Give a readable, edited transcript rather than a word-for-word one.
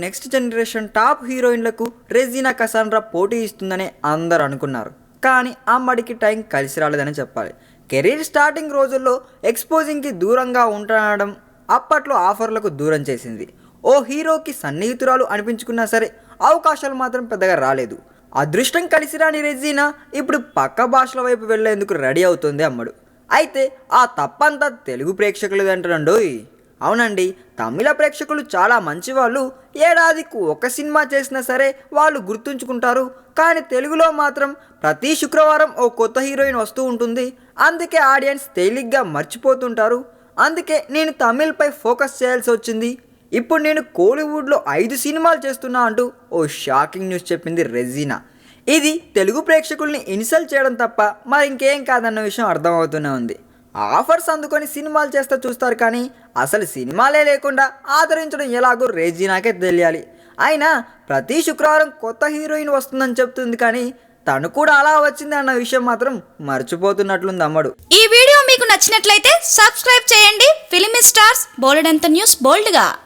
Next generation top హీరోయిన్లకు రెజీనా కసాండ్రా పోటీ ఇస్తుందని అందరూ అనుకున్నారు. కానీ అమ్మడికి టైం కలిసి రాలేదని చెప్పాలి. కెరీర్ స్టార్టింగ్ రోజుల్లో ఎక్స్పోజింగ్కి దూరంగా ఉండడం అప్పట్లో ఆఫర్లకు దూరం చేసింది. ఓ హీరోకి సన్నిహితురాలు అనిపించుకున్నా సరే అవకాశాలు మాత్రం పెద్దగా రాలేదు. అదృష్టం కలిసి రాని రెజీనా ఇప్పుడు పక్క భాషల వైపు వెళ్లేందుకు రెడీ అవుతుంది అమ్మడు. అయితే ఆ తప్పంతా తెలుగు ప్రేక్షకులది అంటున్నాడు. అవునండి, తమిళ ప్రేక్షకులు చాలా మంచి వాళ్ళు. ఏడాదికి ఒక సినిమా చేసినా సరే వాళ్ళు గుర్తుంచుకుంటారు. కానీ తెలుగులో మాత్రం ప్రతి శుక్రవారం ఓ కొత్త హీరోయిన్ వస్తూ ఉంటుంది. అందుకే ఆడియన్స్ తేలిగ్గా మర్చిపోతుంటారు. అందుకే నేను తమిళ్పై ఫోకస్ చేయాల్సి వచ్చింది. ఇప్పుడు నేను కోలీవుడ్లో 5 సినిమాలు చేస్తున్నా అంటూ ఓ షాకింగ్ న్యూస్ చెప్పింది రెజీనా. ఇది తెలుగు ప్రేక్షకుల్ని ఇన్సల్ట్ చేయడం తప్ప మరి ఇంకేం కాదన్న విషయం అర్థమవుతూనే ఉంది. ఆఫర్స్ అందుకొని సినిమాలు చేస్తే చూస్తారు, కానీ అసలు సినిమాలే లేకుండా ఆదరించడం ఎలాగో రెజీనాకే తెలియాలి. అయినా ప్రతి శుక్రవారం కొత్త హీరోయిన్ వస్తుందని చెప్తుంది, కానీ తను కూడా అలా వచ్చింది అన్న విషయం మాత్రం మర్చిపోతున్నట్లుంది అమ్మడు. ఈ వీడియో మీకు నచ్చినట్లయితే సబ్స్క్రైబ్ చేయండి. ఫిలిమి స్టార్స్ బోలెడంత న్యూస్ బోల్డ్గా.